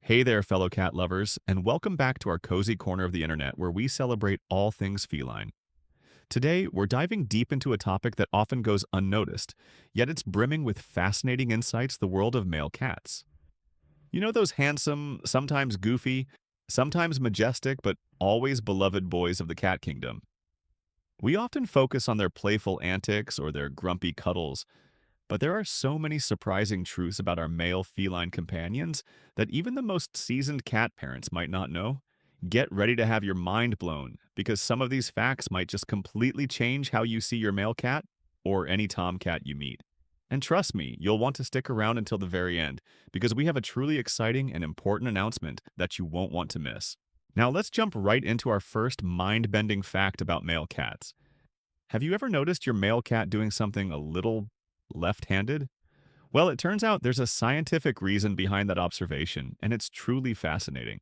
Hey there, fellow cat lovers, and welcome back to our cozy corner of the internet where we celebrate all things feline. Today, we're diving deep into a topic that often goes unnoticed, yet it's brimming with fascinating insights: the world of male cats. You know those handsome, sometimes goofy, sometimes majestic, but always beloved boys of the cat kingdom? We often focus on their playful antics or their grumpy cuddles, but there are so many surprising truths about our male feline companions that even the most seasoned cat parents might not know. Get ready to have your mind blown, because some of these facts might just completely change how you see your male cat or any tomcat you meet. And trust me, you'll want to stick around until the very end, because we have a truly exciting and important announcement that you won't want to miss. Now let's jump right into our first mind-bending fact about male cats. Have you ever noticed your male cat doing something a little left-handed? Well, it turns out there's a scientific reason behind that observation, and it's truly fascinating.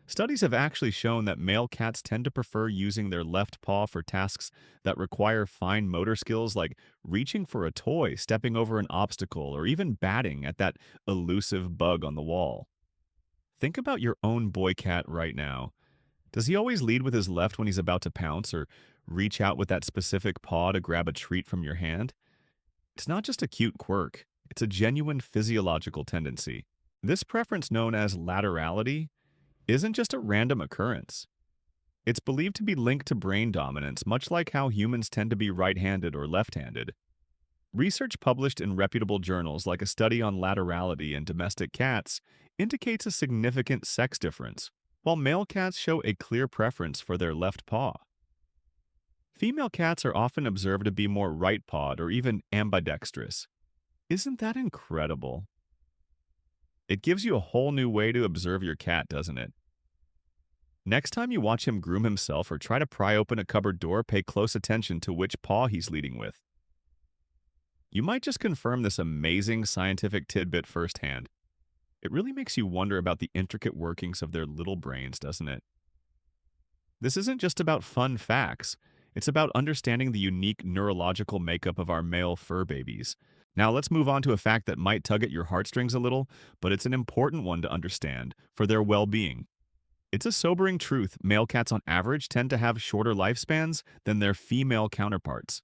Studies have actually shown that male cats tend to prefer using their left paw for tasks that require fine motor skills, like reaching for a toy, stepping over an obstacle, or even batting at that elusive bug on the wall. Think about your own boy cat right now. Does he always lead with his left when he's about to pounce, or reach out with that specific paw to grab a treat from your hand? It's not just a cute quirk, it's a genuine physiological tendency. This preference, known as laterality, isn't just a random occurrence. It's believed to be linked to brain dominance, much like how humans tend to be right-handed or left-handed. Research published in reputable journals, like a study on laterality in domestic cats, indicates a significant sex difference, while male cats show a clear preference for their left paw. Female cats are often observed to be more right-pawed or even ambidextrous. Isn't that incredible? It gives you a whole new way to observe your cat, doesn't it? Next time you watch him groom himself or try to pry open a cupboard door, pay close attention to which paw he's leading with. You might just confirm this amazing scientific tidbit firsthand. It really makes you wonder about the intricate workings of their little brains, doesn't it? This isn't just about fun facts. It's about understanding the unique neurological makeup of our male fur babies. Now let's move on to a fact that might tug at your heartstrings a little, but it's an important one to understand for their well-being. It's a sobering truth: male cats on average tend to have shorter lifespans than their female counterparts.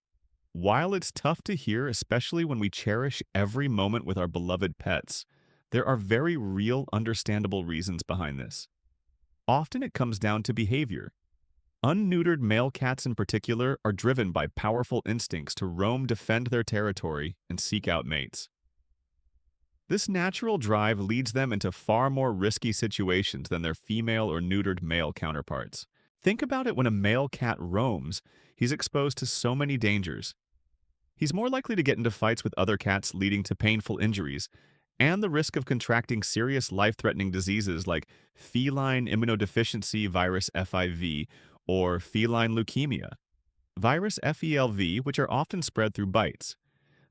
While it's tough to hear, especially when we cherish every moment with our beloved pets, there are very real, understandable reasons behind this. Often it comes down to behavior. Unneutered male cats in particular are driven by powerful instincts to roam, defend their territory, and seek out mates. This natural drive leads them into far more risky situations than their female or neutered male counterparts. Think about it: when a male cat roams, he's exposed to so many dangers. He's more likely to get into fights with other cats, leading to painful injuries, and the risk of contracting serious life-threatening diseases like feline immunodeficiency virus FIV or feline leukemia, virus FELV, which are often spread through bites.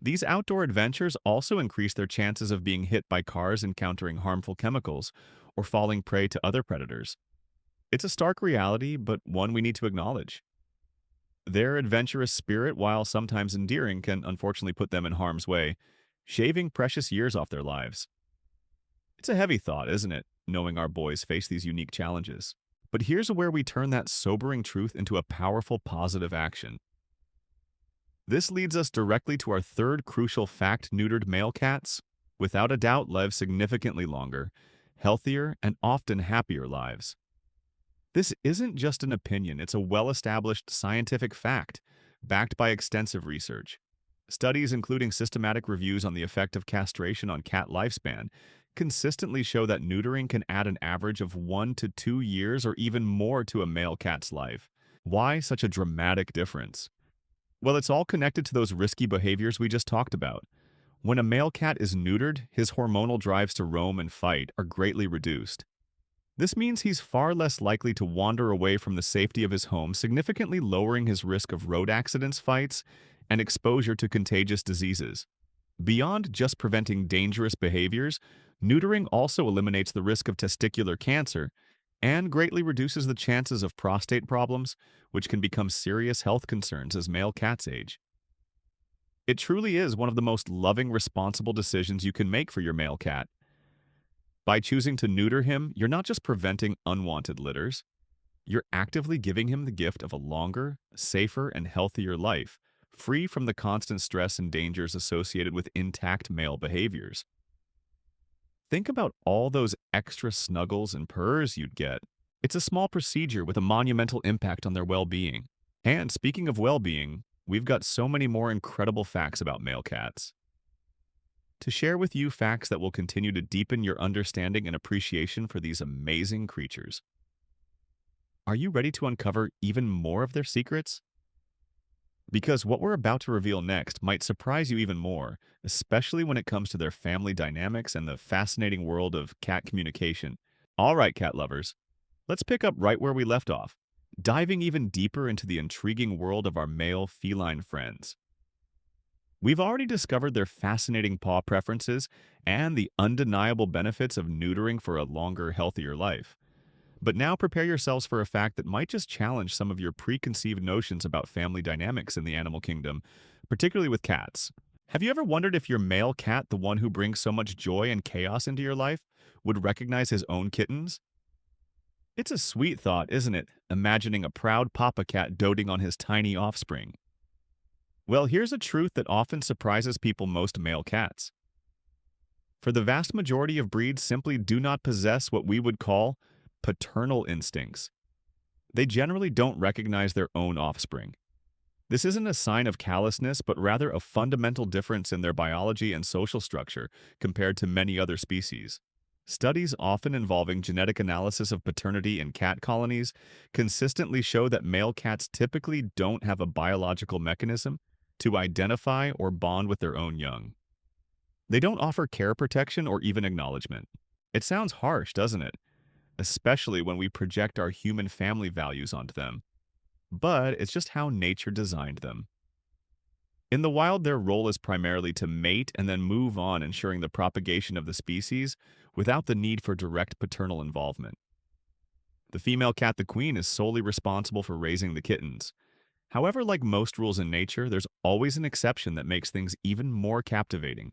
These outdoor adventures also increase their chances of being hit by cars, encountering harmful chemicals, or falling prey to other predators. It's a stark reality, but one we need to acknowledge. Their adventurous spirit, while sometimes endearing, can unfortunately put them in harm's way, shaving precious years off their lives. It's a heavy thought, isn't it, knowing our boys face these unique challenges? But here's where we turn that sobering truth into a powerful positive action. This leads us directly to our third crucial fact: neutered male cats, without a doubt, live significantly longer, healthier, and often happier lives. This isn't just an opinion, it's a well-established scientific fact, backed by extensive research. Studies, including systematic reviews on the effect of castration on cat lifespan, consistently show that neutering can add an average of 1 to 2 years or even more to a male cat's life. Why such a dramatic difference? Well, it's all connected to those risky behaviors we just talked about. When a male cat is neutered, his hormonal drives to roam and fight are greatly reduced. This means he's far less likely to wander away from the safety of his home, significantly lowering his risk of road accidents, fights, and exposure to contagious diseases. Beyond just preventing dangerous behaviors, neutering also eliminates the risk of testicular cancer and greatly reduces the chances of prostate problems, which can become serious health concerns as male cats age. It truly is one of the most loving, responsible decisions you can make for your male cat. By choosing to neuter him, you're not just preventing unwanted litters, you're actively giving him the gift of a longer, safer, and healthier life, free from the constant stress and dangers associated with intact male behaviors. Think about all those extra snuggles and purrs you'd get. It's a small procedure with a monumental impact on their well-being. And speaking of well-being, we've got so many more incredible facts about male cats. To share with you facts that will continue to deepen your understanding and appreciation for these amazing creatures. Are you ready to uncover even more of their secrets? Because what we're about to reveal next might surprise you even more, especially when it comes to their family dynamics and the fascinating world of cat communication. All right, cat lovers, let's pick up right where we left off, diving even deeper into the intriguing world of our male feline friends. We've already discovered their fascinating paw preferences and the undeniable benefits of neutering for a longer, healthier life. But now prepare yourselves for a fact that might just challenge some of your preconceived notions about family dynamics in the animal kingdom, particularly with cats. Have you ever wondered if your male cat, the one who brings so much joy and chaos into your life, would recognize his own kittens? It's a sweet thought, isn't it? Imagining a proud papa cat doting on his tiny offspring. Well, here's a truth that often surprises people most male cats. For the vast majority of breeds simply do not possess what we would call paternal instincts. They generally don't recognize their own offspring. This isn't a sign of callousness, but rather a fundamental difference in their biology and social structure compared to many other species. Studies often involving genetic analysis of paternity in cat colonies consistently show that male cats typically don't have a biological mechanism to identify or bond with their own young. They don't offer care protection or even acknowledgement. It sounds harsh, doesn't it? Especially when we project our human family values onto them. But it's just how nature designed them. In the wild, their role is primarily to mate and then move on, ensuring the propagation of the species without the need for direct paternal involvement. The female cat, the queen, is solely responsible for raising the kittens. However, like most rules in nature, there's always an exception that makes things even more captivating.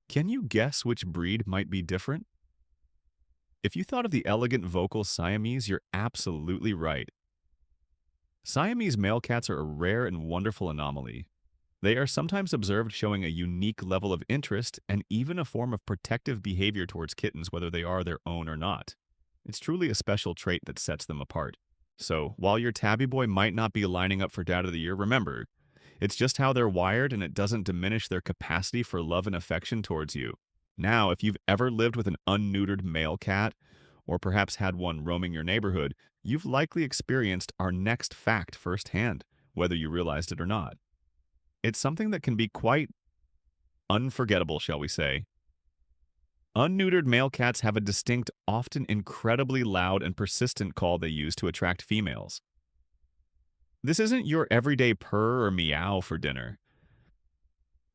Can you guess which breed might be different? If you thought of the elegant vocal Siamese, you're absolutely right. Siamese male cats are a rare and wonderful anomaly. They are sometimes observed showing a unique level of interest and even a form of protective behavior towards kittens, whether they are their own or not. It's truly a special trait that sets them apart. So, while your tabby boy might not be lining up for Dad of the Year, remember, it's just how they're wired and it doesn't diminish their capacity for love and affection towards you. Now, if you've ever lived with an unneutered male cat, or perhaps had one roaming your neighborhood, you've likely experienced our next fact firsthand, whether you realized it or not. It's something that can be quite unforgettable, shall we say. Unneutered male cats have a distinct, often incredibly loud and persistent call they use to attract females. This isn't your everyday purr or meow for dinner.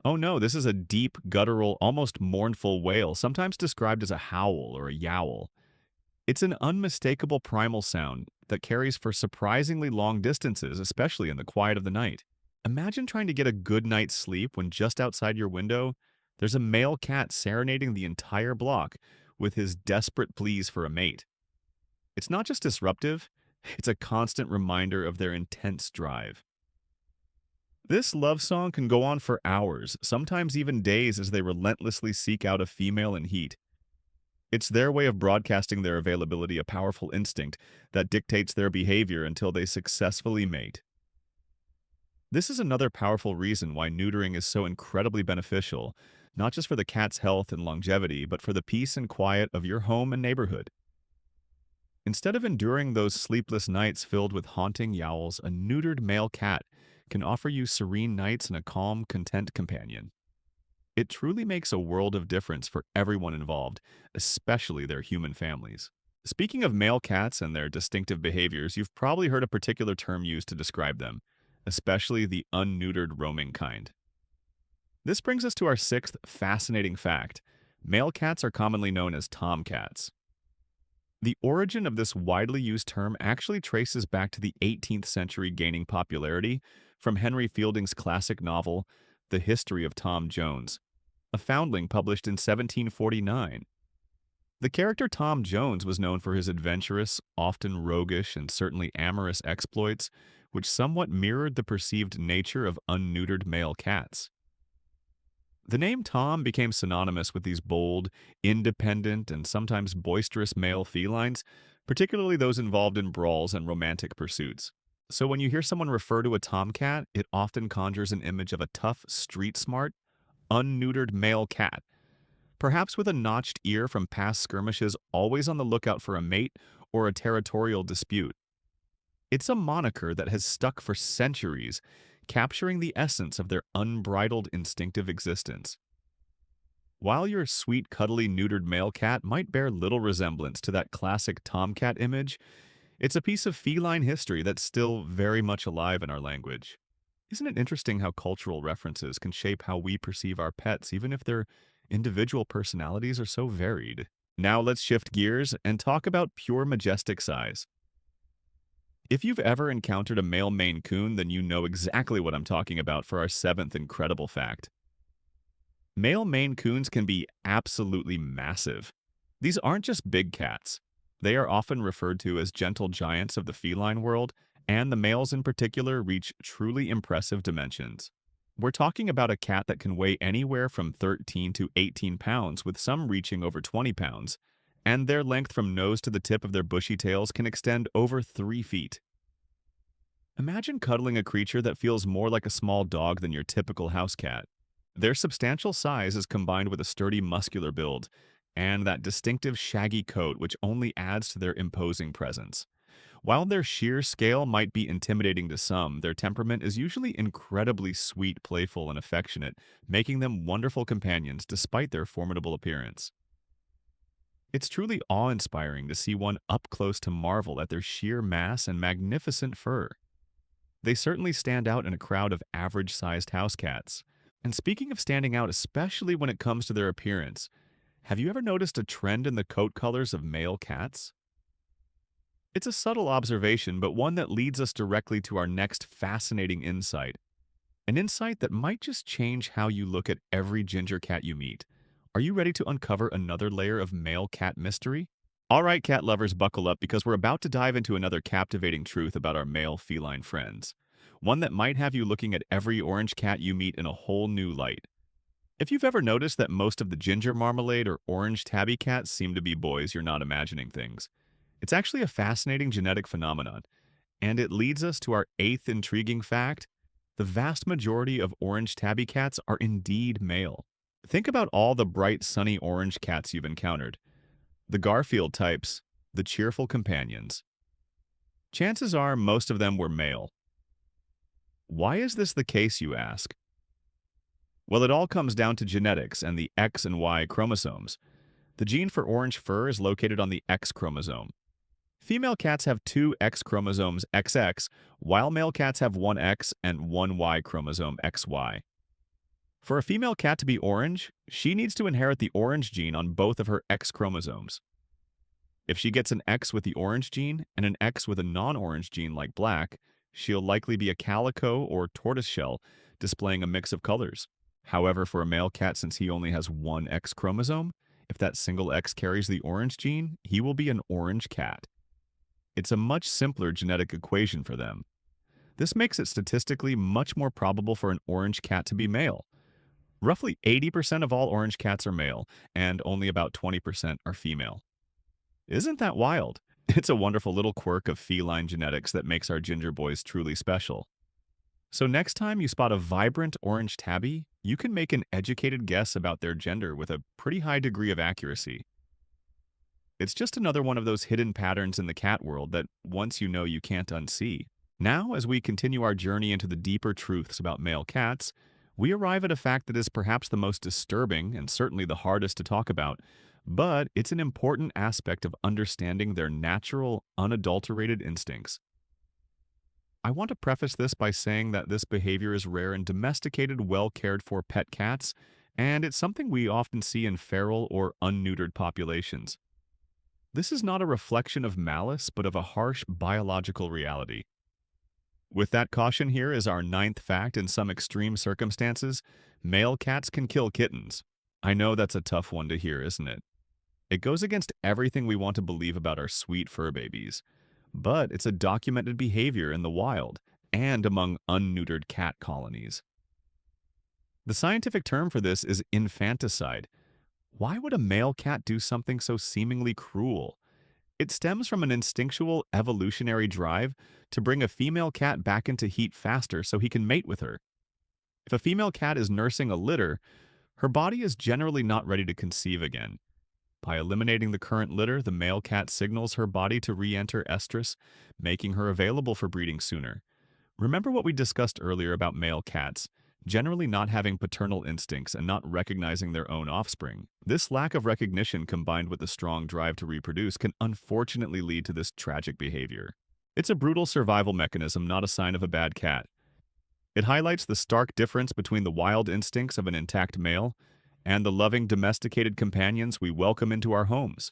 Oh no, this is a deep, guttural, almost mournful wail, sometimes described as a howl or a yowl. It's an unmistakable primal sound that carries for surprisingly long distances, especially in the quiet of the night. Imagine trying to get a good night's sleep when just outside your window, there's a male cat serenading the entire block with his desperate pleas for a mate. It's not just disruptive, it's a constant reminder of their intense drive. This love song can go on for hours, sometimes even days, as they relentlessly seek out a female in heat. It's their way of broadcasting their availability, a powerful instinct that dictates their behavior until they successfully mate. This is another powerful reason why neutering is so incredibly beneficial, not just for the cat's health and longevity, but for the peace and quiet of your home and neighborhood. Instead of enduring those sleepless nights filled with haunting yowls, a neutered male cat can offer you serene nights and a calm, content companion. It truly makes a world of difference for everyone involved, especially their human families. Speaking of male cats and their distinctive behaviors, you've probably heard a particular term used to describe them, especially the unneutered roaming kind. This brings us to our sixth fascinating fact. Male cats are commonly known as tomcats. The origin of this widely used term actually traces back to the 18th century, gaining popularity from Henry Fielding's classic novel, The History of Tom Jones, a foundling published in 1749. The character Tom Jones was known for his adventurous, often roguish, and certainly amorous exploits, which somewhat mirrored the perceived nature of unneutered male cats. The name Tom became synonymous with these bold, independent, and sometimes boisterous male felines, particularly those involved in brawls and romantic pursuits. So when you hear someone refer to a tomcat, it often conjures an image of a tough, street-smart, unneutered male cat, perhaps with a notched ear from past skirmishes, always on the lookout for a mate or a territorial dispute. It's a moniker that has stuck for centuries, capturing the essence of their unbridled instinctive existence. While your sweet, cuddly, neutered male cat might bear little resemblance to that classic tomcat image, it's a piece of feline history that's still very much alive in our language. Isn't it interesting how cultural references can shape how we perceive our pets, even if their individual personalities are so varied? Now let's shift gears and talk about pure majestic size. If you've ever encountered a male Maine Coon, then you know exactly what I'm talking about for our seventh incredible fact. Male Maine Coons can be absolutely massive. These aren't just big cats. They are often referred to as gentle giants of the feline world, and the males in particular reach truly impressive dimensions. We're talking about a cat that can weigh anywhere from 13 to 18 pounds, with some reaching over 20 pounds, and their length from nose to the tip of their bushy tails can extend over 3 feet. Imagine cuddling a creature that feels more like a small dog than your typical house cat. Their substantial size is combined with a sturdy muscular build and that distinctive shaggy coat which only adds to their imposing presence. While their sheer scale might be intimidating to some, their temperament is usually incredibly sweet, playful, and affectionate, making them wonderful companions despite their formidable appearance. It's truly awe-inspiring to see one up close to marvel at their sheer mass and magnificent fur. They certainly stand out in a crowd of average-sized house cats. And speaking of standing out, especially when it comes to their appearance, have you ever noticed a trend in the coat colors of male cats? It's a subtle observation, but one that leads us directly to our next fascinating insight. An insight that might just change how you look at every ginger cat you meet. Are you ready to uncover another layer of male cat mystery? All right, cat lovers, buckle up because we're about to dive into another captivating truth about our male feline friends. One that might have you looking at every orange cat you meet in a whole new light. If you've ever noticed that most of the ginger marmalade or orange tabby cats seem to be boys, you're not imagining things. It's actually a fascinating genetic phenomenon, and it leads us to our eighth intriguing fact. The vast majority of orange tabby cats are indeed male. Think about all the bright, sunny orange cats you've encountered. The Garfield types, the cheerful companions. Chances are most of them were male. Why is this the case, you ask? Well, it all comes down to genetics and the X and Y chromosomes. The gene for orange fur is located on the X chromosome. Female cats have two X chromosomes XX, while male cats have one X and one Y chromosome XY. For a female cat to be orange, she needs to inherit the orange gene on both of her X chromosomes. If she gets an X with the orange gene and an X with a non-orange gene like black, she'll likely be a calico or tortoiseshell, displaying a mix of colors. However, for a male cat, since he only has one X chromosome, if that single X carries the orange gene, he will be an orange cat. It's a much simpler genetic equation for them. This makes it statistically much more probable for an orange cat to be male. Roughly 80% of all orange cats are male, and only about 20% are female. Isn't that wild? It's a wonderful little quirk of feline genetics that makes our ginger boys truly special. So next time you spot a vibrant orange tabby, you can make an educated guess about their gender with a pretty high degree of accuracy. It's just another one of those hidden patterns in the cat world that once you know you can't unsee. Now, as we continue our journey into the deeper truths about male cats, we arrive at a fact that is perhaps the most disturbing and certainly the hardest to talk about, but it's an important aspect of understanding their natural, unadulterated instincts. I want to preface this by saying that this behavior is rare in domesticated, well-cared-for pet cats, and it's something we often see in feral or unneutered populations. This is not a reflection of malice, but of a harsh biological reality. With that caution, here is our ninth fact. In some extreme circumstances, male cats can kill kittens. I know that's a tough one to hear, isn't it? It goes against everything we want to believe about our sweet fur babies. But it's a documented behavior in the wild and among unneutered cat colonies. The scientific term for this is infanticide. Why would a male cat do something so seemingly cruel? It stems from an instinctual evolutionary drive to bring a female cat back into heat faster so he can mate with her. If a female cat is nursing a litter, her body is generally not ready to conceive again. By eliminating the current litter, the male cat signals her body to re-enter estrus, making her available for breeding sooner. Remember what we discussed earlier about male cats, generally not having paternal instincts and not recognizing their own offspring. This lack of recognition combined with a strong drive to reproduce can unfortunately lead to this tragic behavior. It's a brutal survival mechanism, not a sign of a bad cat. It highlights the stark difference between the wild instincts of an intact male and the loving domesticated companions we welcome into our homes.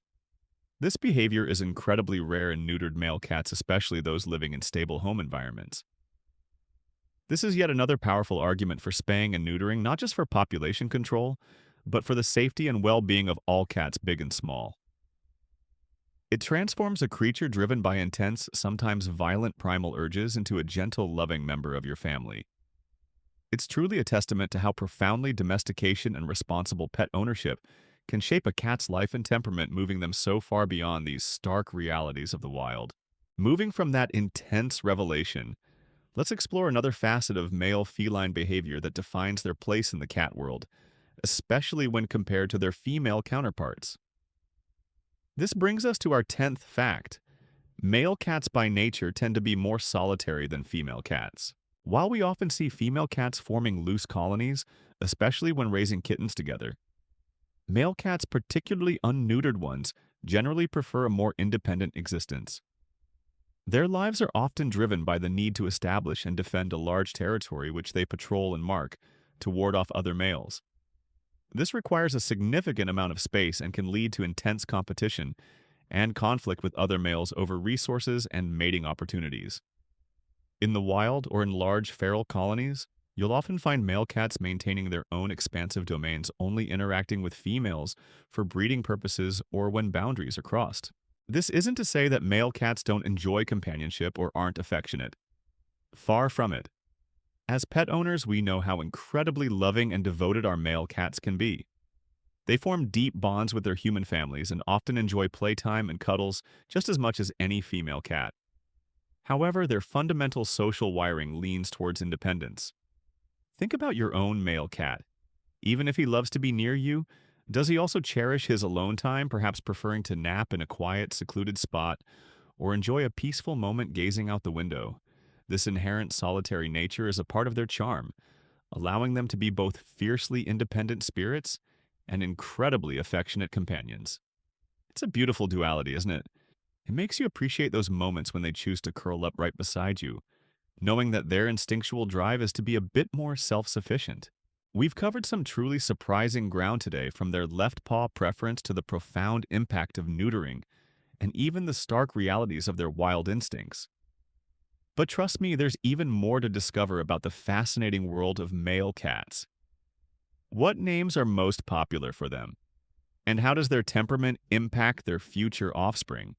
This behavior is incredibly rare in neutered male cats, especially those living in stable home environments. This is yet another powerful argument for spaying and neutering, not just for population control, but for the safety and well-being of all cats, big and small. It transforms a creature driven by intense, sometimes violent primal urges into a gentle, loving member of your family. It's truly a testament to how profoundly domestication and responsible pet ownership can shape a cat's life and temperament, moving them so far beyond these stark realities of the wild. Moving from that intense revelation, let's explore another facet of male feline behavior that defines their place in the cat world, especially when compared to their female counterparts. This brings us to our 10th fact. Male cats by nature tend to be more solitary than female cats. While we often see female cats forming loose colonies, especially when raising kittens together, male cats, particularly unneutered ones, generally prefer a more independent existence. Their lives are often driven by the need to establish and defend a large territory which they patrol and mark to ward off other males. This requires a significant amount of space and can lead to intense competition and conflict with other males over resources and mating opportunities. In the wild or in large feral colonies, you'll often find male cats maintaining their own expansive domains, only interacting with females for breeding purposes or when boundaries are crossed. This isn't to say that male cats don't enjoy companionship or aren't affectionate. Far from it. As pet owners, we know how incredibly loving and devoted our male cats can be. They form deep bonds with their human families and often enjoy playtime and cuddles just as much as any female cat. However, their fundamental social wiring leans towards independence. Think about your own male cat. Even if he loves to be near you, does he also cherish his alone time, perhaps preferring to nap in a quiet, secluded spot or enjoy a peaceful moment gazing out the window? This inherent solitary nature is a part of their charm, allowing them to be both fiercely independent spirits and incredibly affectionate companions. It's a beautiful duality, isn't it? It makes you appreciate those moments when they choose to curl up right beside you, knowing that their instinctual drive is to be a bit more self-sufficient. We've covered some truly surprising ground today, from their left paw preference to the profound impact of neutering, and even the stark realities of their wild instincts. But trust me, there's even more to discover about the fascinating world of male cats. What names are most popular for them? And how does their temperament impact their future offspring?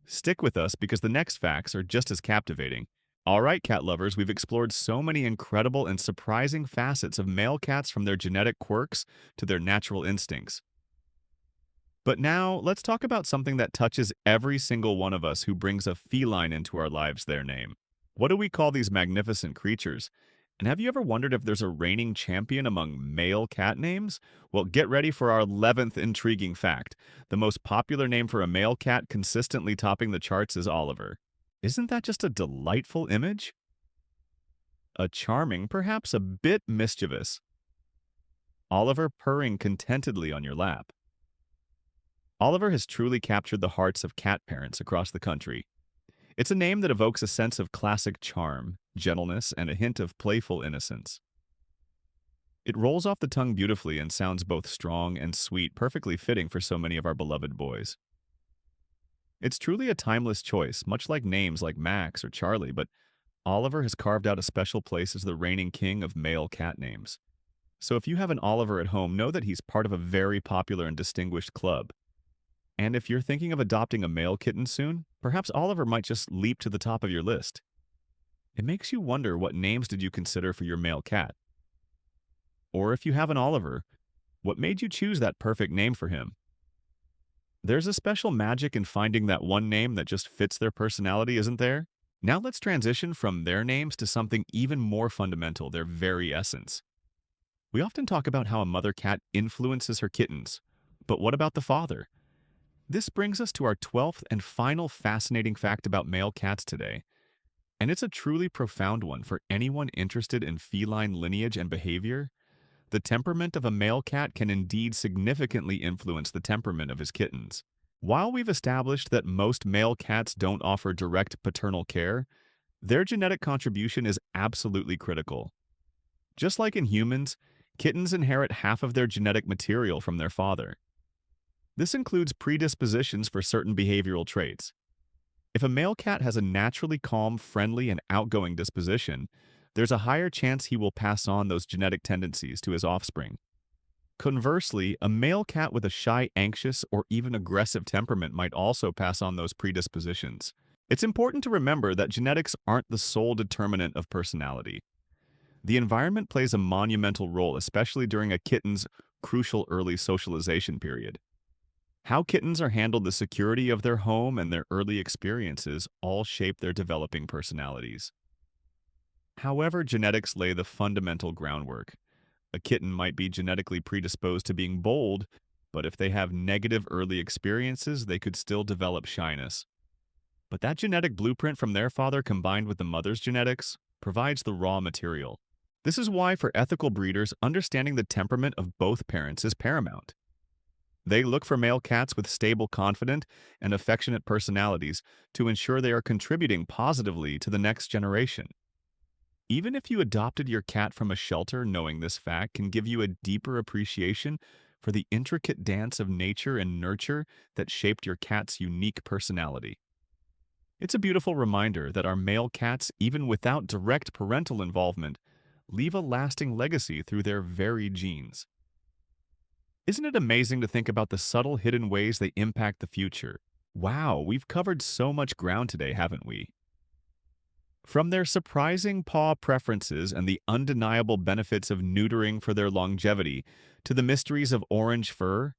Stick with us because the next facts are just as captivating. All right, cat lovers, we've explored so many incredible and surprising facets of male cats, from their genetic quirks to their natural instincts. But now, let's talk about something that touches every single one of us who brings a feline into our lives, their name. What do we call these magnificent creatures? And have you ever wondered if there's a reigning champion among male cat names? Well, get ready for our 11th intriguing fact. The most popular name for a male cat consistently topping the charts is Oliver. Isn't that just a delightful image? A charming, perhaps a bit mischievous Oliver purring contentedly on your lap. Oliver has truly captured the hearts of cat parents across the country. It's a name that evokes a sense of classic charm, gentleness, and a hint of playful innocence. It rolls off the tongue beautifully and sounds both strong and sweet, perfectly fitting for so many of our beloved boys. It's truly a timeless choice, much like names like Max or Charlie, but Oliver has carved out a special place as the reigning king of male cat names. So if you have an Oliver at home, know that he's part of a very popular and distinguished club. And if you're thinking of adopting a male kitten soon, perhaps Oliver might just leap to the top of your list. It makes you wonder, what names did you consider for your male cat? Or if you have an Oliver, what made you choose that perfect name for him? There's a special magic in finding that one name that just fits their personality, isn't there? Now let's transition from their names to something even more fundamental, their very essence. We often talk about how a mother cat influences her kittens, but what about the father? This brings us to our 12th and final fascinating fact about male cats today. And it's a truly profound one for anyone interested in feline lineage and behavior. The temperament of a male cat can indeed significantly influence the temperament of his kittens. While we've established that most male cats don't offer direct paternal care, their genetic contribution is absolutely critical. Just like in humans, kittens inherit half of their genetic material from their father. This includes predispositions for certain behavioral traits. If a male cat has a naturally calm, friendly, and outgoing disposition, there's a higher chance he will pass on those genetic tendencies to his offspring. Conversely, a male cat with a shy, anxious, or even aggressive temperament might also pass on those predispositions. It's important to remember that genetics aren't the sole determinant of personality. The environment plays a monumental role, especially during a kitten's crucial early socialization period. How kittens are handled, the security of their home, and their early experiences all shape their developing personalities. However, genetics lay the fundamental groundwork. A kitten might be genetically predisposed to being bold, but if they have negative early experiences, they could still develop shyness. But that genetic blueprint from their father combined with the mother's genetics provides the raw material. This is why, for ethical breeders, understanding the temperament of both parents is paramount. They look for male cats with stable, confident, and affectionate personalities to ensure they are contributing positively to the next generation. Even if you adopted your cat from a shelter, knowing this fact can give you a deeper appreciation for the intricate dance of nature and nurture that shaped your cat's unique personality. It's a beautiful reminder that our male cats, even without direct parental involvement, leave a lasting legacy through their very genes. Isn't it amazing to think about the subtle hidden ways they impact the future? Wow, we've covered so much ground today, haven't we? From their surprising paw preferences and the undeniable benefits of neutering for their longevity, to the mysteries of orange fur,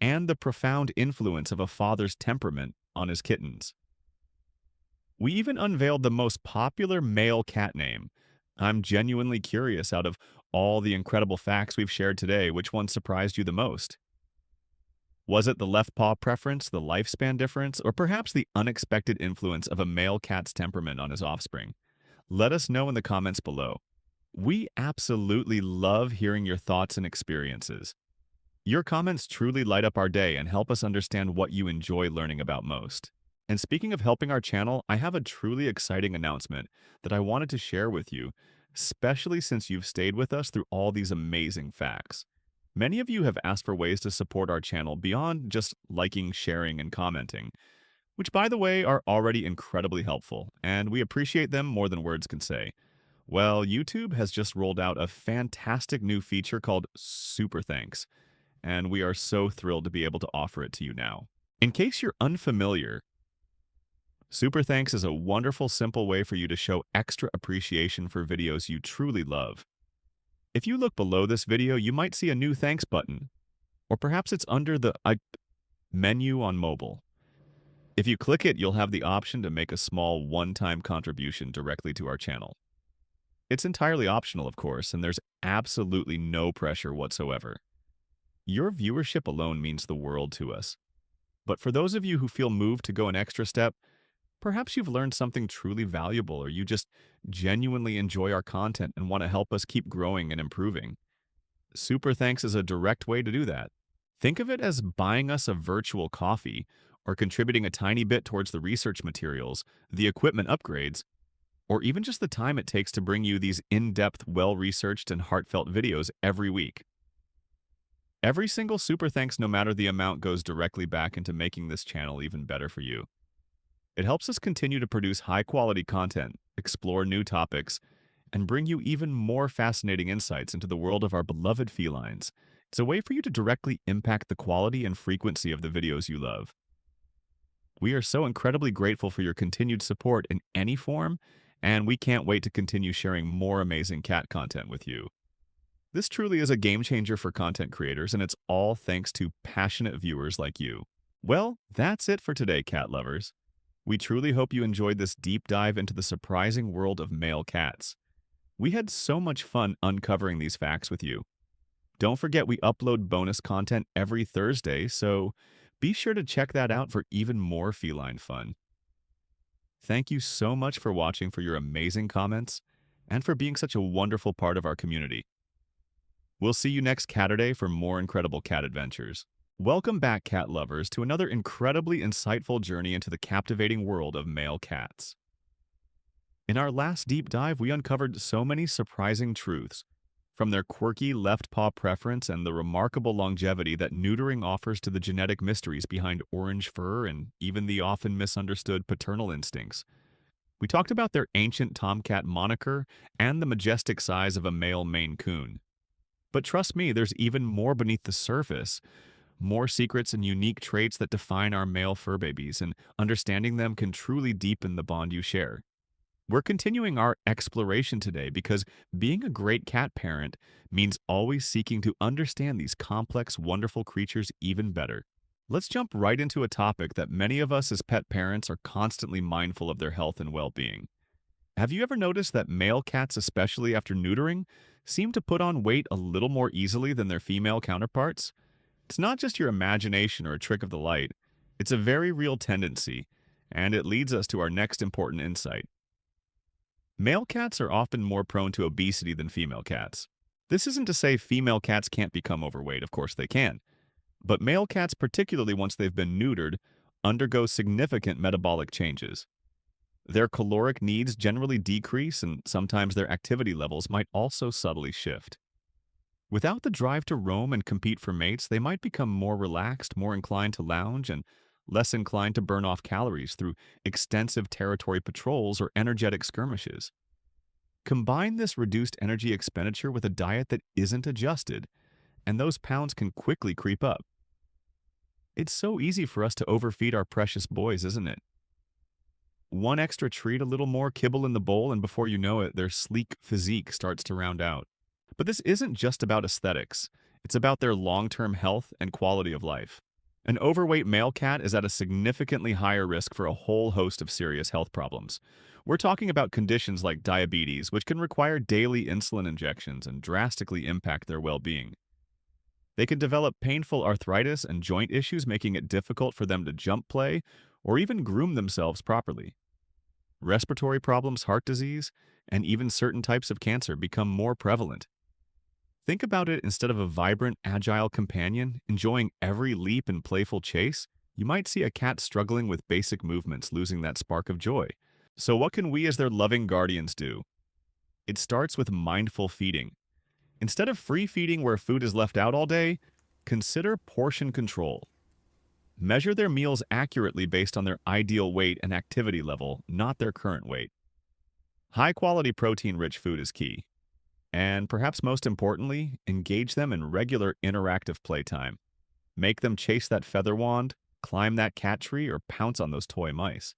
and the profound influence of a father's temperament on his kittens. We even unveiled the most popular male cat name. I'm genuinely curious, out of all the incredible facts we've shared today, which one surprised you the most? Was it the left paw preference, the lifespan difference, or perhaps the unexpected influence of a male cat's temperament on his offspring? Let us know in the comments below. We absolutely love hearing your thoughts and experiences. Your comments truly light up our day and help us understand what you enjoy learning about most. And speaking of helping our channel, I have a truly exciting announcement that I wanted to share with you, especially since you've stayed with us through all these amazing facts. Many of you have asked for ways to support our channel beyond just liking, sharing, and commenting, which, by the way, are already incredibly helpful, and we appreciate them more than words can say. Well, YouTube has just rolled out a fantastic new feature called Super Thanks, and we are so thrilled to be able to offer it to you now. In case you're unfamiliar, Super Thanks is a wonderful, simple way for you to show extra appreciation for videos you truly love. If you look below this video, you might see a new thanks button, or perhaps it's under the menu on mobile. If you click it, you'll have the option to make a small one-time contribution directly to our channel. It's entirely optional, of course, and there's absolutely no pressure whatsoever. Your viewership alone means the world to us. But for those of you who feel moved to go an extra step, perhaps you've learned something truly valuable, or you just genuinely enjoy our content and want to help us keep growing and improving. Super Thanks is a direct way to do that. Think of it as buying us a virtual coffee, or contributing a tiny bit towards the research materials, the equipment upgrades, or even just the time it takes to bring you these in-depth, well-researched, and heartfelt videos every week. Every single Super Thanks, no matter the amount, goes directly back into making this channel even better for you. It helps us continue to produce high-quality content, explore new topics, and bring you even more fascinating insights into the world of our beloved felines. It's a way for you to directly impact the quality and frequency of the videos you love. We are so incredibly grateful for your continued support in any form, and we can't wait to continue sharing more amazing cat content with you. This truly is a game changer for content creators, and it's all thanks to passionate viewers like you. Well, that's it for today, cat lovers. We truly hope you enjoyed this deep dive into the surprising world of male cats. We had so much fun uncovering these facts with you. Don't forget we upload bonus content every Thursday, so be sure to check that out for even more feline fun. Thank you so much for watching, for your amazing comments, and for being such a wonderful part of our community. We'll see you next Catterday for more incredible cat adventures. Welcome back, cat lovers, to another incredibly insightful journey into the captivating world of male cats. In our last deep dive, we uncovered so many surprising truths, from their quirky left paw preference and the remarkable longevity that neutering offers to the genetic mysteries behind orange fur and even the often misunderstood paternal instincts. We talked about their ancient tomcat moniker and the majestic size of a male Maine Coon. But trust me, there's even more beneath the surface, more secrets and unique traits that define our male fur babies, and understanding them can truly deepen the bond you share. We're continuing our exploration today because being a great cat parent means always seeking to understand these complex, wonderful creatures even better. Let's jump right into a topic that many of us as pet parents are constantly mindful of their health and well-being. Have you ever noticed that male cats, especially after neutering, seem to put on weight a little more easily than their female counterparts? It's not just your imagination or a trick of the light. It's a very real tendency, and it leads us to our next important insight. Male cats are often more prone to obesity than female cats. This isn't to say female cats can't become overweight, of course they can. But male cats, particularly once they've been neutered, undergo significant metabolic changes. Their caloric needs generally decrease, and sometimes their activity levels might also subtly shift. Without the drive to roam and compete for mates, they might become more relaxed, more inclined to lounge, and less inclined to burn off calories through extensive territory patrols or energetic skirmishes. Combine this reduced energy expenditure with a diet that isn't adjusted, and those pounds can quickly creep up. It's so easy for us to overfeed our precious boys, isn't it? One extra treat, a little more kibble in the bowl, and before you know it, their sleek physique starts to round out. But this isn't just about aesthetics. It's about their long-term health and quality of life. An overweight male cat is at a significantly higher risk for a whole host of serious health problems. We're talking about conditions like diabetes, which can require daily insulin injections and drastically impact their well-being. They can develop painful arthritis and joint issues, making it difficult for them to jump play or even groom themselves properly. Respiratory problems, heart disease, and even certain types of cancer become more prevalent. Think about it, instead of a vibrant, agile companion enjoying every leap and playful chase, you might see a cat struggling with basic movements, losing that spark of joy. So what can we as their loving guardians do? It starts with mindful feeding. Instead of free feeding where food is left out all day, consider portion control. Measure their meals accurately based on their ideal weight and activity level, not their current weight. High-quality protein-rich food is key. And perhaps most importantly, engage them in regular interactive playtime. Make them chase that feather wand, climb that cat tree, or pounce on those toy mice.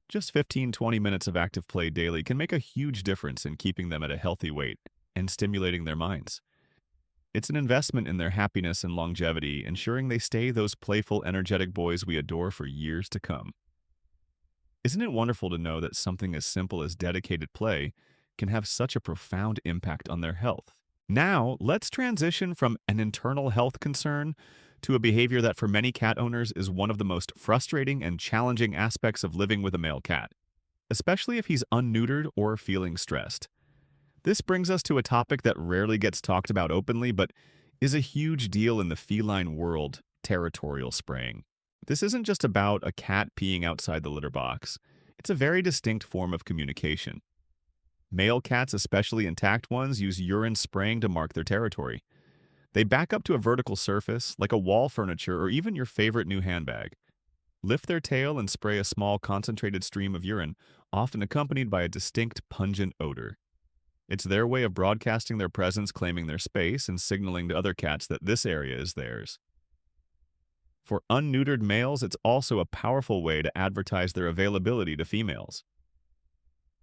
Just 15-20 minutes of active play daily can make a huge difference in keeping them at a healthy weight and stimulating their minds. It's an investment in their happiness and longevity, ensuring they stay those playful, energetic boys we adore for years to come. Isn't it wonderful to know that something as simple as dedicated play can have such a profound impact on their health? Now, let's transition from an internal health concern to a behavior that for many cat owners is one of the most frustrating and challenging aspects of living with a male cat, especially if he's unneutered or feeling stressed. This brings us to a topic that rarely gets talked about openly, but is a huge deal in the feline world: territorial spraying. This isn't just about a cat peeing outside the litter box. It's a very distinct form of communication. Male cats, especially intact ones, use urine spraying to mark their territory. They back up to a vertical surface, like a wall furniture or even your favorite new handbag. Lift their tail and spray a small concentrated stream of urine, often accompanied by a distinct pungent odor. It's their way of broadcasting their presence, claiming their space, and signaling to other cats that this area is theirs. For unneutered males, it's also a powerful way to advertise their availability to females.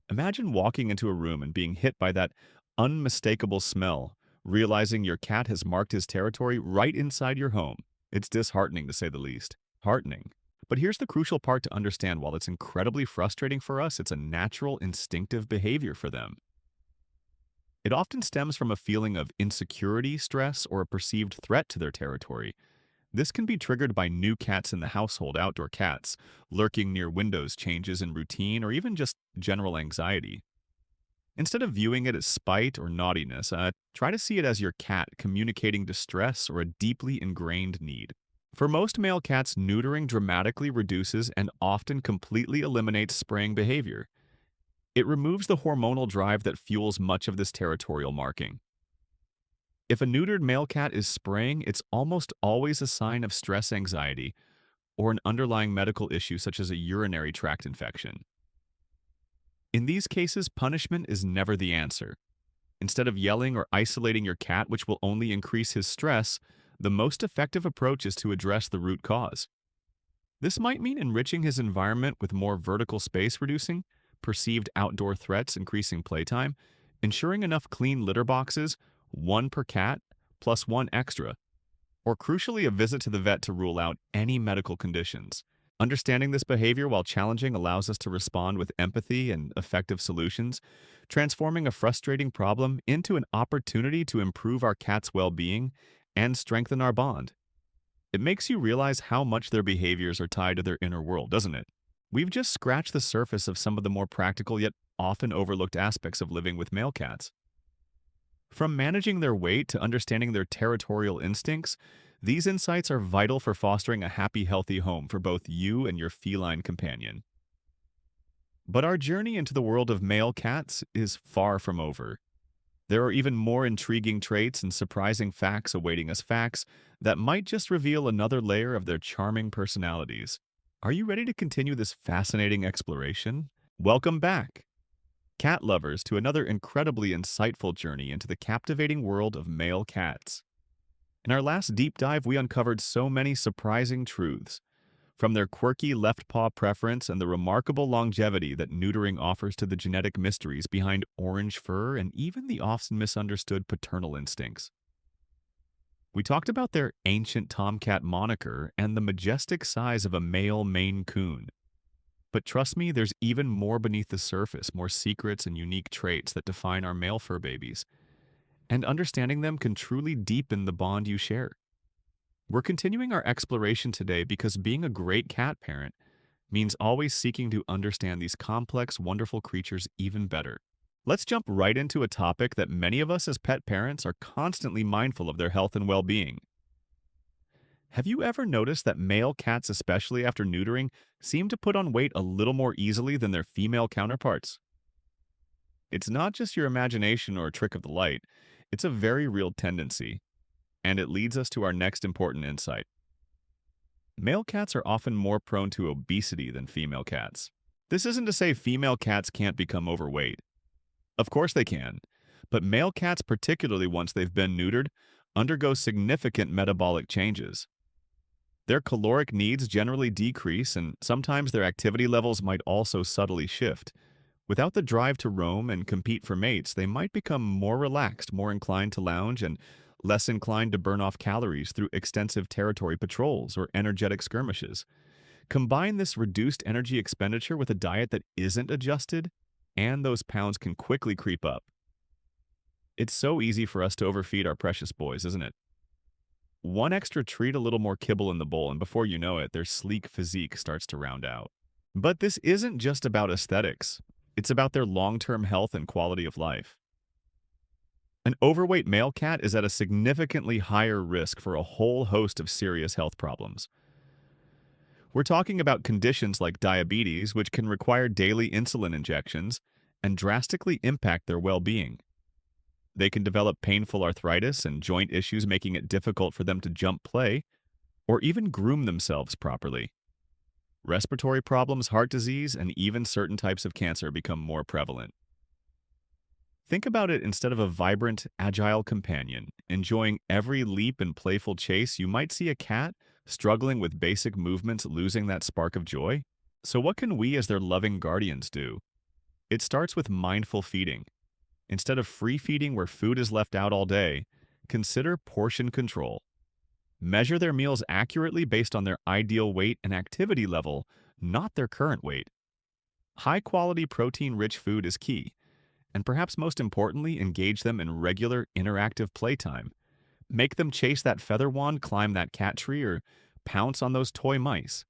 Imagine walking into a room and being hit by that unmistakable smell, realizing your cat has marked his territory right inside your home. It's disheartening to say the least. Heartening. But here's the crucial part to understand. While it's incredibly frustrating for us, it's a natural, instinctive behavior for them. It often stems from a feeling of insecurity, stress, or a perceived threat to their territory. This can be triggered by new cats in the household, outdoor cats, lurking near windows, changes in routine, or even just general anxiety. Instead of viewing it as spite or naughtiness, try to see it as your cat communicating distress or a deeply ingrained need. For most male cats, neutering dramatically reduces and often completely eliminates spraying behavior. It removes the hormonal drive that fuels much of this territorial marking. If a neutered male cat is spraying, it's almost always a sign of stress anxiety or an underlying medical issue such as a urinary tract infection. In these cases, punishment is never the answer. Instead of yelling or isolating your cat, which will only increase his stress, the most effective approach is to address the root cause. This might mean enriching his environment with more vertical space reducing, perceived outdoor threats increasing playtime, ensuring enough clean litter boxes, one per cat, plus one extra, or crucially a visit to the vet to rule out any medical conditions. Understanding this behavior while challenging allows us to respond with empathy and effective solutions, transforming a frustrating problem into an opportunity to improve our cat's well-being and strengthen our bond. It makes you realize how much their behaviors are tied to their inner world, doesn't it? We've just scratched the surface of some of the more practical yet often overlooked aspects of living with male cats. From managing their weight to understanding their territorial instincts, these insights are vital for fostering a happy, healthy home for both you and your feline companion. But our journey into the world of male cats is far from over. There are even more intriguing traits and surprising facts awaiting us, facts that might just reveal another layer of their charming personalities. Are you ready to continue this fascinating exploration? Welcome back, cat lovers, to another incredibly insightful journey into the captivating world of male cats. In our last deep dive, we uncovered so many surprising truths, from their quirky left paw preference and the remarkable longevity that neutering offers to the genetic mysteries behind orange fur and even the often misunderstood paternal instincts. We talked about their ancient tomcat moniker and the majestic size of a male Maine Coon. But trust me, there's even more beneath the surface, more secrets and unique traits that define our male fur babies. And understanding them can truly deepen the bond you share. We're continuing our exploration today because being a great cat parent means always seeking to understand these complex, wonderful creatures even better. Let's jump right into a topic that many of us as pet parents are constantly mindful of their health and well-being. Have you ever noticed that male cats, especially after neutering, seem to put on weight a little more easily than their female counterparts? It's not just your imagination or a trick of the light. It's a very real tendency, and it leads us to our next important insight. Male cats are often more prone to obesity than female cats. This isn't to say female cats can't become overweight. Of course they can, but male cats, particularly once they've been neutered, undergo significant metabolic changes. Their caloric needs generally decrease, and sometimes their activity levels might also subtly shift. Without the drive to roam and compete for mates, they might become more relaxed, more inclined to lounge, and less inclined to burn off calories through extensive territory patrols or energetic skirmishes. Combine this reduced energy expenditure with a diet that isn't adjusted, and those pounds can quickly creep up. It's so easy for us to overfeed our precious boys, isn't it? One extra treat, a little more kibble in the bowl, and before you know it, their sleek physique starts to round out. But this isn't just about aesthetics. It's about their long-term health and quality of life. An overweight male cat is at a significantly higher risk for a whole host of serious health problems. We're talking about conditions like diabetes, which can require daily insulin injections and drastically impact their well-being. They can develop painful arthritis and joint issues, making it difficult for them to jump, play, or even groom themselves properly. Respiratory problems, heart disease, and even certain types of cancer become more prevalent. Think about it instead of a vibrant, agile companion, enjoying every leap and playful chase, you might see a cat struggling with basic movements, losing that spark of joy. So, what can we as their loving guardians do? It starts with mindful feeding. Instead of free feeding where food is left out all day, consider portion control. Measure their meals accurately based on their ideal weight and activity level, not their current weight. High quality protein rich food is key, and perhaps most importantly, engage them in regular interactive playtime. Make them chase that feather wand, climb that cat tree, or pounce on those toy mice.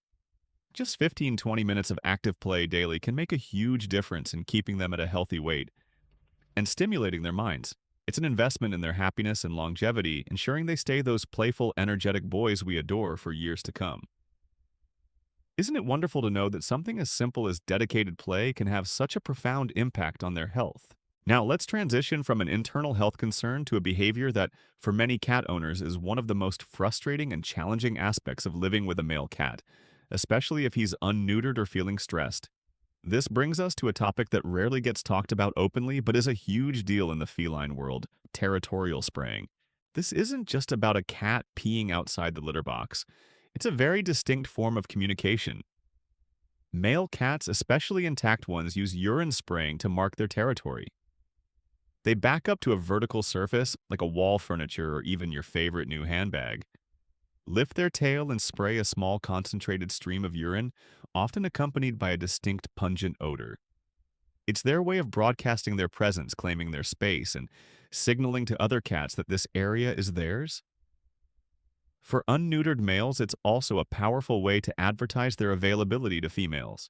Just 15-20 minutes of active play daily can make a huge difference in keeping them at a healthy weight and stimulating their minds. It's an investment in their happiness and longevity, ensuring they stay those playful, energetic boys we adore for years to come. Isn't it wonderful to know that something as simple as dedicated play can have such a profound impact on their health? Now, let's transition from an internal health concern to a behavior that, for many cat owners, is one of the most frustrating and challenging aspects of living with a male cat, especially if he's unneutered or feeling stressed. This brings us to a topic that rarely gets talked about openly but is a huge deal in the feline world: territorial spraying. This isn't just about a cat peeing outside the litter box. It's a very distinct form of communication. Male cats, especially intact ones, use urine spraying to mark their territory. They back up to a vertical surface, like a wall furniture or even your favorite new handbag. Lift their tail and spray a small concentrated stream of urine, often accompanied by a distinct pungent odor. It's their way of broadcasting their presence, claiming their space, and signaling to other cats that this area is theirs. For unneutered males, it's also a powerful way to advertise their availability to females.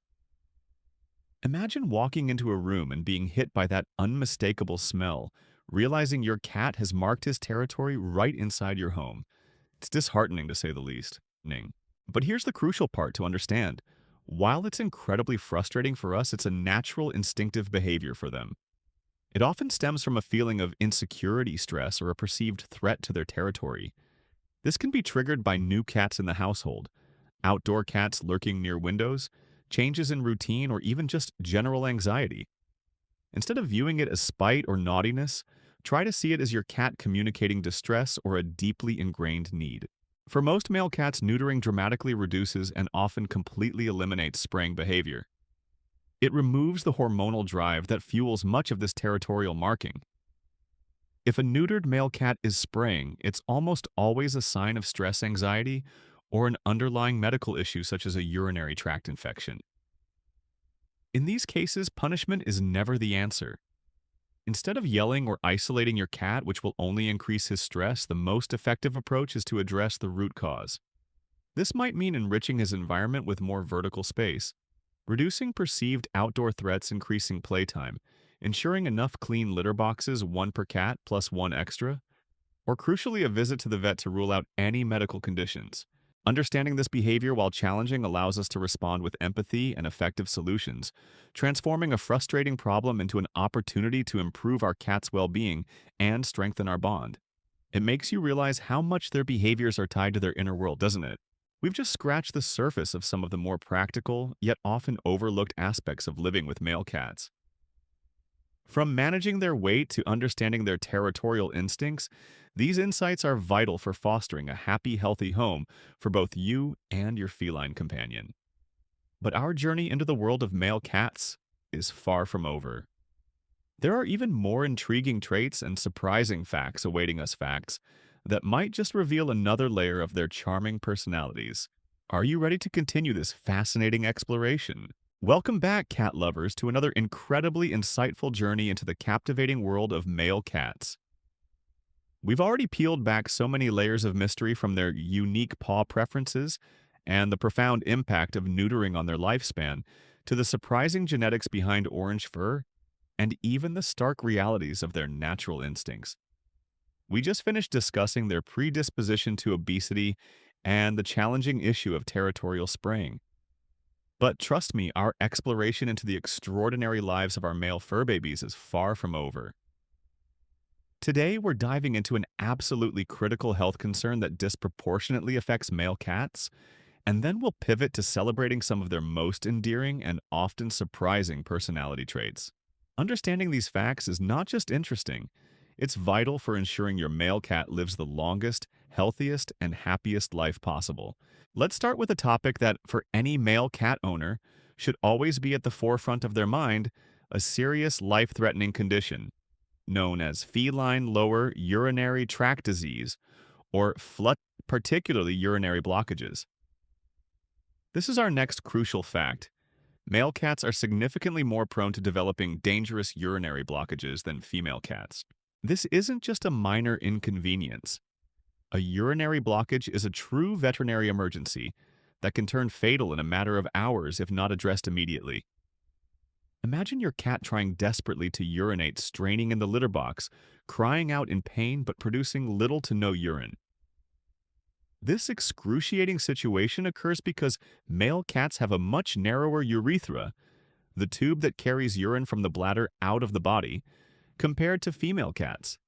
Imagine walking into a room and being hit by that unmistakable smell, realizing your cat has marked his territory right inside your home. It's disheartening, to say the least. But here's the crucial part to understand. While it's incredibly frustrating for us, it's a natural, instinctive behavior for them. It often stems from a feeling of insecurity, stress, or a perceived threat to their territory. This can be triggered by new cats in the household, outdoor cats lurking near windows, changes in routine, or even just general anxiety. Instead of viewing it as spite or naughtiness, try to see it as your cat communicating distress or a deeply ingrained need. For most male cats, neutering dramatically reduces and often completely eliminates spraying behavior. It removes the hormonal drive that fuels much of this territorial marking. If a neutered male cat is spraying, it's almost always a sign of stress, anxiety, or an underlying medical issue such as a urinary tract infection. In these cases, punishment is never the answer. Instead of yelling or isolating your cat, which will only increase his stress, the most effective approach is to address the root cause. This might mean enriching his environment with more vertical space, reducing perceived outdoor threats, increasing playtime, ensuring enough clean litter boxes, one per cat plus one extra, or crucially a visit to the vet to rule out any medical conditions. Understanding this behavior while challenging allows us to respond with empathy and effective solutions, transforming a frustrating problem into an opportunity to improve our cat's well-being and strengthen our bond. It makes you realize how much their behaviors are tied to their inner world, doesn't it? We've just scratched the surface of some of the more practical, yet often overlooked aspects of living with male cats. From managing their weight to understanding their territorial instincts, these insights are vital for fostering a happy, healthy home for both you and your feline companion. But our journey into the world of male cats is far from over. There are even more intriguing traits and surprising facts awaiting us, facts that might just reveal another layer of their charming personalities. Are you ready to continue this fascinating exploration? Welcome back, cat lovers, to another incredibly insightful journey into the captivating world of male cats. We've already peeled back so many layers of mystery, from their unique paw preferences and the profound impact of neutering on their lifespan, to the surprising genetics behind orange fur, and even the stark realities of their natural instincts. We just finished discussing their predisposition to obesity and the challenging issue of territorial spraying. But trust me, our exploration into the extraordinary lives of our male fur babies is far from over. Today, we're diving into an absolutely critical health concern that disproportionately affects male cats, and then we'll pivot to celebrating some of their most endearing and often surprising personality traits. Understanding these facts is not just interesting, it's vital for ensuring your male cat lives the longest, healthiest, and happiest life possible. Let's start with a topic that, for any male cat owner, should always be at the forefront of their mind: a serious life-threatening condition known as feline lower urinary tract disease, or FLUT, particularly urinary blockages. This is our next crucial fact. Male cats are significantly more prone to developing dangerous urinary blockages than female cats. This isn't just a minor inconvenience. A urinary blockage is a true veterinary emergency that can turn fatal in a matter of hours if not addressed immediately. Imagine your cat trying desperately to urinate, straining in the litter box, crying out in pain but producing little to no urine. This excruciating situation occurs because male cats have a much narrower urethra, the tube that carries urine from the bladder out of the body, compared to female cats.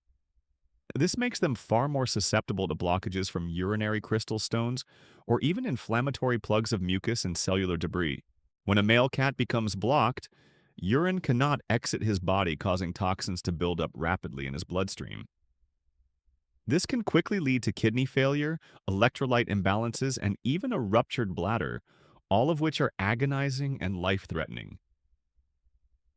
This makes them far more susceptible to blockages from urinary crystal stones or even inflammatory plugs of mucus and cellular debris. When a male cat becomes blocked, urine cannot exit his body, causing toxins to build up rapidly in his bloodstream. This can quickly lead to kidney failure, electrolyte imbalances, and even a ruptured bladder, all of which are agonizing and life-threatening.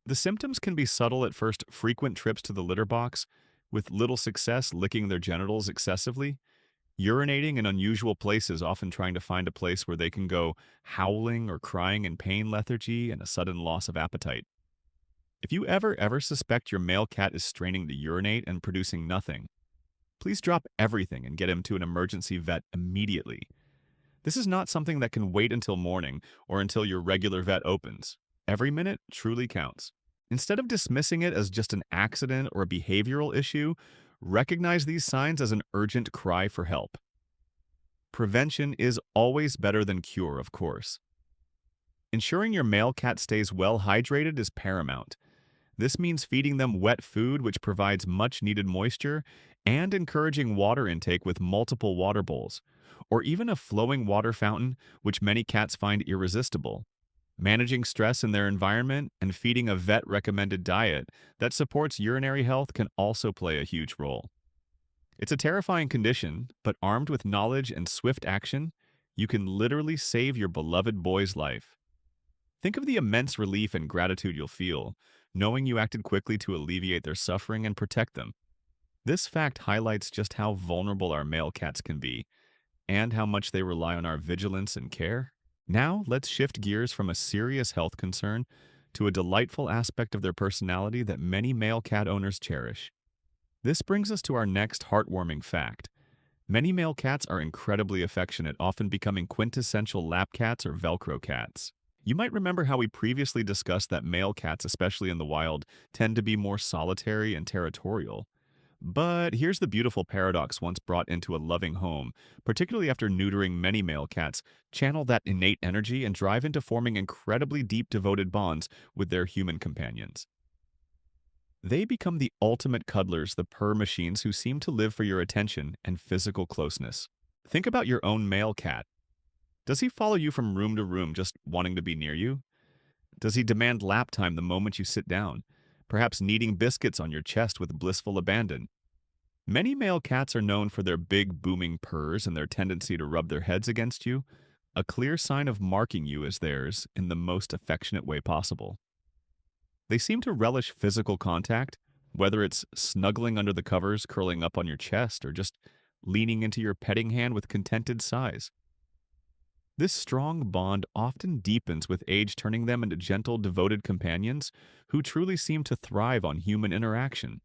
The symptoms can be subtle at first: frequent trips to the litter box, with little success licking their genitals excessively, urinating in unusual places, often trying to find a place where they can go, howling or crying in pain lethargy, and a sudden loss of appetite. If you ever suspect your male cat is straining to urinate and producing nothing, please drop everything and get him to an emergency vet immediately. This is not something that can wait until morning or until your regular vet opens. Every minute truly counts. Instead of dismissing it as just an accident or a behavioral issue, recognize these signs as an urgent cry for help. Prevention is always better than cure, of course. Ensuring your male cat stays well hydrated is paramount. This means feeding them wet food, which provides much-needed moisture, and encouraging water intake with multiple water bowls, or even a flowing water fountain, which many cats find irresistible. Managing stress in their environment and feeding a vet-recommended diet that supports urinary health can also play a huge role. It's a terrifying condition, but armed with knowledge and swift action, you can literally save your beloved boy's life. Think of the immense relief and gratitude you'll feel, knowing you acted quickly to alleviate their suffering and protect them. This fact highlights just how vulnerable our male cats can be, and how much they rely on our vigilance and care. Now, let's shift gears from a serious health concern to a delightful aspect of their personality that many male cat owners cherish. This brings us to our next heartwarming fact. Many male cats are incredibly affectionate, often becoming quintessential lap cats or Velcro cats. You might remember how we previously discussed that male cats, especially in the wild, tend to be more solitary and territorial. But here's the beautiful paradox: once brought into a loving home, particularly after neutering, many male cats channel that innate energy and drive into forming incredibly deep, devoted bonds with their human companions. They become the ultimate cuddlers, the purr machines who seem to live for your attention and physical closeness. Think about your own male cat. Does he follow you from room to room just wanting to be near you? Does he demand lap time the moment you sit down, perhaps kneading biscuits on your chest with blissful abandon? Many male cats are known for their big, booming purrs and their tendency to rub their heads against you, a clear sign of marking you as theirs in the most affectionate way possible. They seem to relish physical contact, whether it's snuggling under the covers, curling up on your chest, or just leaning into your petting hand with contented sighs. This strong bond often deepens with age, turning them into gentle, devoted companions who truly seem to thrive on human interaction.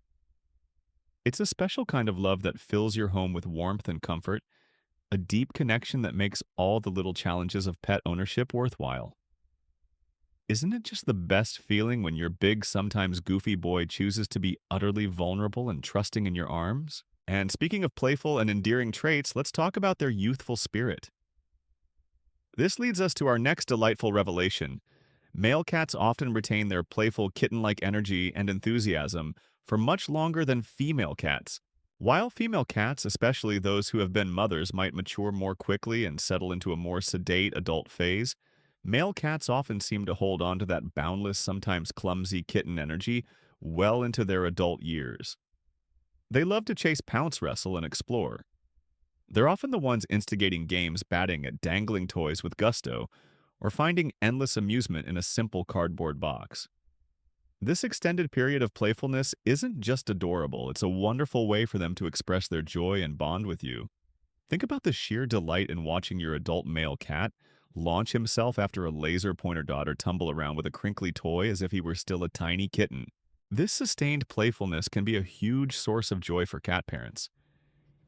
It's a special kind of love that fills your home with warmth and comfort, a deep connection that makes all the little challenges of pet ownership worthwhile. Isn't it just the best feeling when your big, sometimes goofy boy chooses to be utterly vulnerable and trusting in your arms? And speaking of playful and endearing traits, let's talk about their youthful spirit. This leads us to our next delightful revelation. Male cats often retain their playful, kitten-like energy and enthusiasm for much longer than female cats. While female cats, especially those who have been mothers, might mature more quickly and settle into a more sedate adult phase, Male cats often seem to hold on to that boundless, sometimes clumsy kitten energy well into their adult years. They love to chase, pounce, wrestle, and explore. They're often the ones instigating games, batting at dangling toys with gusto, or finding endless amusement in a simple cardboard box. This extended period of playfulness isn't just adorable, it's a wonderful way for them to express their joy and bond with you. Think about the sheer delight in watching your adult male cat launch himself after a laser pointer dot or tumble around with a crinkly toy as if he were still a tiny kitten. This sustained playfulness can be a huge source of joy for cat parents.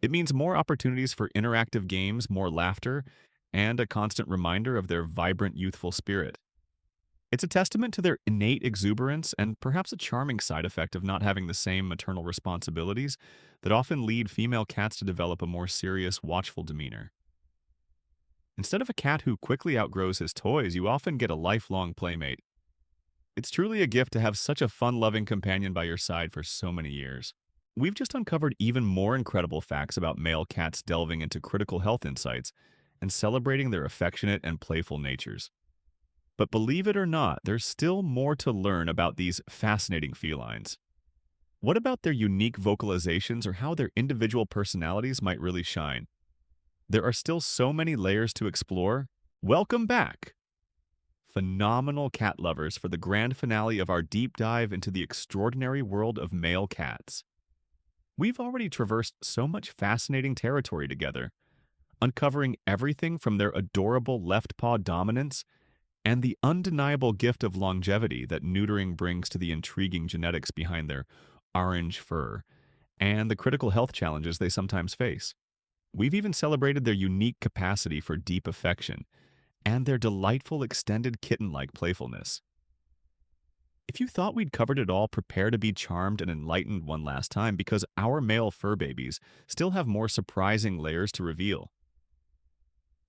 It means more opportunities for interactive games, more laughter, and a constant reminder of their vibrant youthful spirit. It's a testament to their innate exuberance and perhaps a charming side effect of not having the same maternal responsibilities that often lead female cats to develop a more serious, watchful demeanor. Instead of a cat who quickly outgrows his toys, you often get a lifelong playmate. It's truly a gift to have such a fun-loving companion by your side for so many years. We've just uncovered even more incredible facts about male cats, delving into critical health insights and celebrating their affectionate and playful natures. But believe it or not, there's still more to learn about these fascinating felines. What about their unique vocalizations or how their individual personalities might really shine? There are still so many layers to explore. Welcome back, phenomenal cat lovers, for the grand finale of our deep dive into the extraordinary world of male cats. We've already traversed so much fascinating territory together, uncovering everything from their adorable left paw dominance and the undeniable gift of longevity that neutering brings to the intriguing genetics behind their orange fur, and the critical health challenges they sometimes face. We've even celebrated their unique capacity for deep affection and their delightful extended kitten-like playfulness. If you thought we'd covered it all, prepare to be charmed and enlightened one last time, because our male fur babies still have more surprising layers to reveal.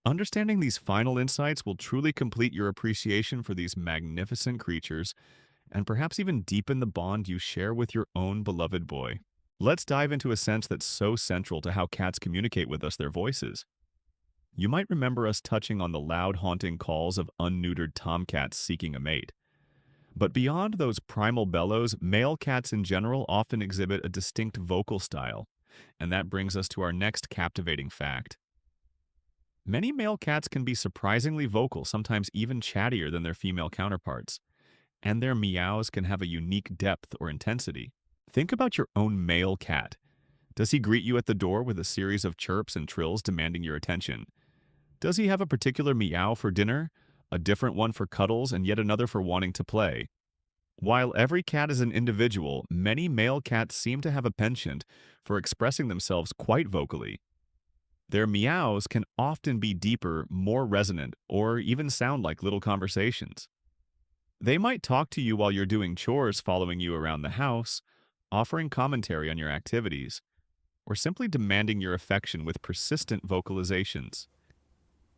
Understanding these final insights will truly complete your appreciation for these magnificent creatures and perhaps even deepen the bond you share with your own beloved boy. Let's dive into a sense that's so central to how cats communicate with us: their voices. You might remember us touching on the loud, haunting calls of unneutered tomcats seeking a mate. But beyond those primal bellows, male cats in general often exhibit a distinct vocal style, and that brings us to our next captivating fact. Many male cats can be surprisingly vocal, sometimes even chattier than their female counterparts, and their meows can have a unique depth or intensity. Think about your own male cat. Does he greet you at the door with a series of chirps and trills demanding your attention? Does he have a particular meow for dinner, a different one for cuddles, and yet another for wanting to play? While every cat is an individual, many male cats seem to have a penchant for expressing themselves quite vocally. Their meows can often be deeper, more resonant, or even sound like little conversations. They might talk to you while you're doing chores, following you around the house, offering commentary on your activities, or simply demanding your affection with persistent vocalizations.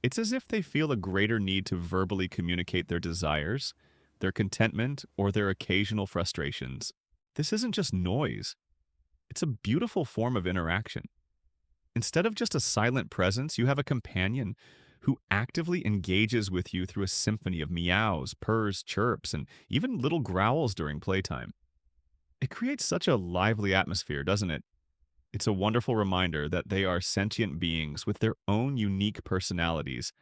It's as if they feel a greater need to verbally communicate their desires, their contentment, or their occasional frustrations. This isn't just noise. It's a beautiful form of interaction. Instead of just a silent presence, you have a companion who actively engages with you through a symphony of meows, purrs, chirps, and even little growls during playtime. It creates such a lively atmosphere, doesn't it? It's a wonderful reminder that they are sentient beings with their own unique personalities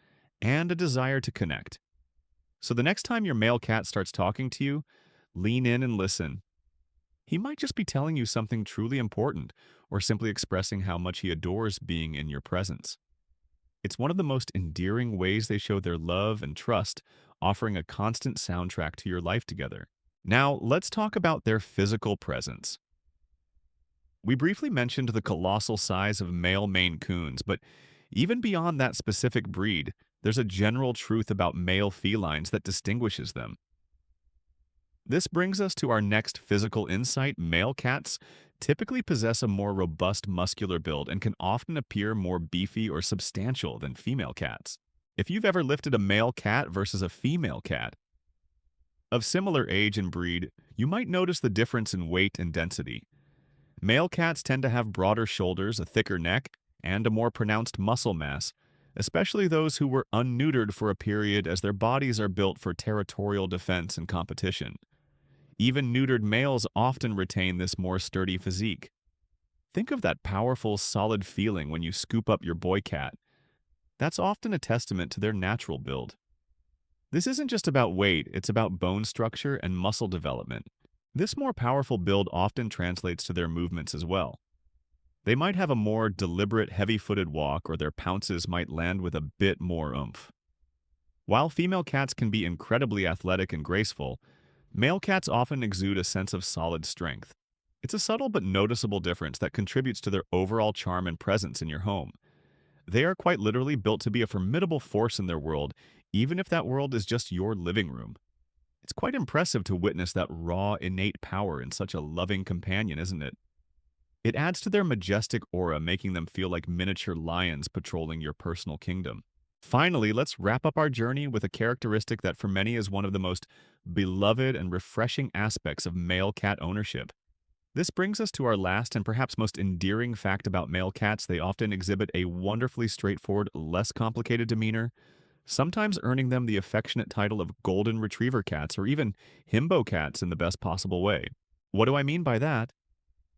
and a desire to connect. So the next time your male cat starts talking to you, lean in and listen. He might just be telling you something truly important, or simply expressing how much he adores being in your presence. It's one of the most endearing ways they show their love and trust, offering a constant soundtrack to your life together. Now, let's talk about their physical presence. We briefly mentioned the colossal size of male Maine Coons, but even beyond that specific breed, there's a general truth about male felines that distinguishes them. This brings us to our next physical insight. Male cats typically possess a more robust muscular build and can often appear more beefy or substantial than female cats. If you've ever lifted a male cat versus a female cat of similar age and breed, you might notice the difference in weight and density. Male cats tend to have broader shoulders, a thicker neck, and a more pronounced muscle mass, especially those who were unneutered for a period as their bodies are built for territorial defense and competition. Even neutered males often retain this more sturdy physique. Think of that powerful, solid feeling when you scoop up your boy cat. That's often a testament to their natural build. This isn't just about weight, it's about bone structure and muscle development. This more powerful build often translates to their movements as well. They might have a more deliberate, heavy-footed walk, or their pounces might land with a bit more oomph. While female cats can be incredibly athletic and graceful, male cats often exude a sense of solid strength. It's a subtle but noticeable difference that contributes to their overall charm and presence in your home. They are quite literally built to be a formidable force in their world, even if that world is just your living room. It's quite impressive to witness that raw, innate power in such a loving companion, isn't it? It adds to their majestic aura, making them feel like miniature lions patrolling your personal kingdom. Finally, let's wrap up our journey with a characteristic that for many is one of the most beloved and refreshing aspects of male cat ownership. This brings us to our last and perhaps most endearing fact about male cats. They often exhibit a wonderfully straightforward, less complicated demeanor, sometimes earning them the affectionate title of golden retriever cats or even himbo cats in the best possible way. What do I mean by that?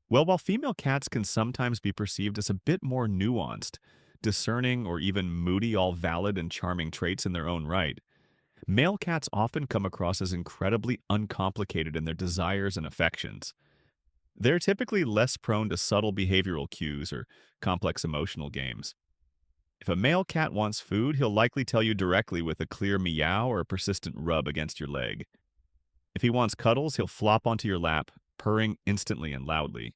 Well, while female cats can sometimes be perceived as a bit more nuanced, discerning, or even moody, all valid and charming traits in their own right, male cats often come across as incredibly uncomplicated in their desires and affections. They're typically less prone to subtle behavioral cues or complex emotional games. If a male cat wants food, he'll likely tell you directly with a clear meow or a persistent rub against your leg. If he wants cuddles, he'll flop onto your lap, purring instantly and loudly.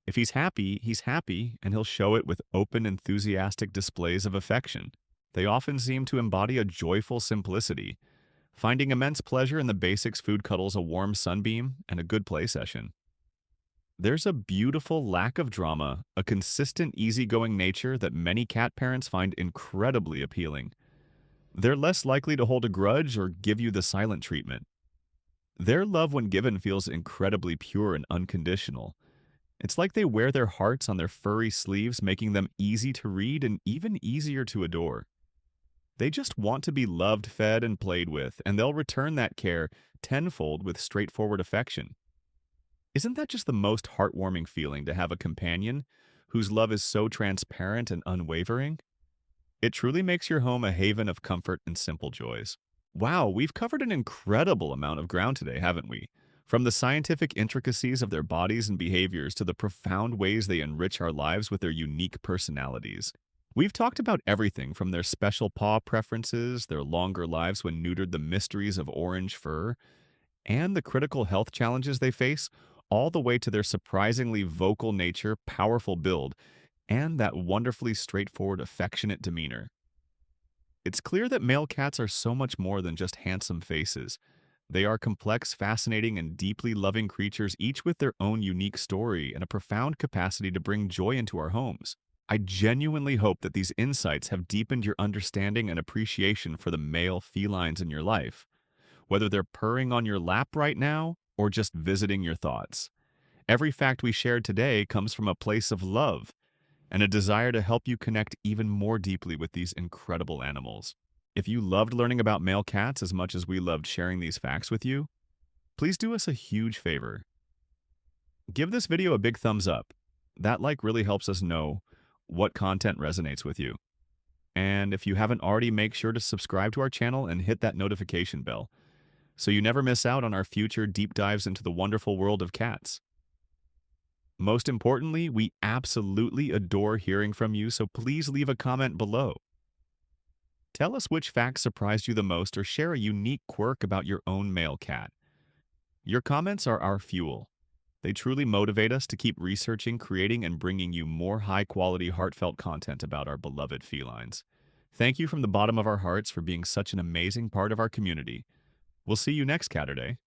If he's happy, and he'll show it with open, enthusiastic displays of affection. They often seem to embody a joyful simplicity, finding immense pleasure in the basics: food, cuddles, a warm sunbeam, and a good play session. There's a beautiful lack of drama, a consistent, easygoing nature that many cat parents find incredibly appealing. They're less likely to hold a grudge or give you the silent treatment. Their love, when given, feels incredibly pure and unconditional. It's like they wear their hearts on their furry sleeves, making them easy to read and even easier to adore. They just want to be loved, fed, and played with, and they'll return that care tenfold with straightforward affection. Isn't that just the most heartwarming feeling, to have a companion whose love is so transparent and unwavering? It truly makes your home a haven of comfort and simple joys. Wow, we've covered an incredible amount of ground today, haven't we? From the scientific intricacies of their bodies and behaviors to the profound ways they enrich our lives with their unique personalities. We've talked about everything from their special paw preferences, their longer lives when neutered, the mysteries of orange fur, and the critical health challenges they face, all the way to their surprisingly vocal nature, powerful build, and that wonderfully straightforward, affectionate demeanor. It's clear that male cats are so much more than just handsome faces. They are complex, fascinating, and deeply loving creatures, each with their own unique story and a profound capacity to bring joy into our homes. I genuinely hope that these insights have deepened your understanding and appreciation for the male felines in your life, whether they're purring on your lap right now or just visiting your thoughts. Every fact we shared today comes from a place of love and a desire to help you connect even more deeply with these incredible animals. If you loved learning about male cats as much as we loved sharing these facts with you, please do us a huge favor. Give this video a big thumbs up. That like really helps us know what content resonates with you. And if you haven't already, make sure to subscribe to our channel and hit that notification bell so you never miss out on our future deep dives into the wonderful world of cats. Most importantly, we absolutely adore hearing from you, so please leave a comment below. Tell us which fact surprised you the most, or share a unique quirk about your own male cat. Your comments are our fuel. They truly motivate us to keep researching, creating, and bringing you more high-quality, heartfelt content about our beloved felines. Thank you from the bottom of our hearts for being such an amazing part of our community. We'll see you next Catterday.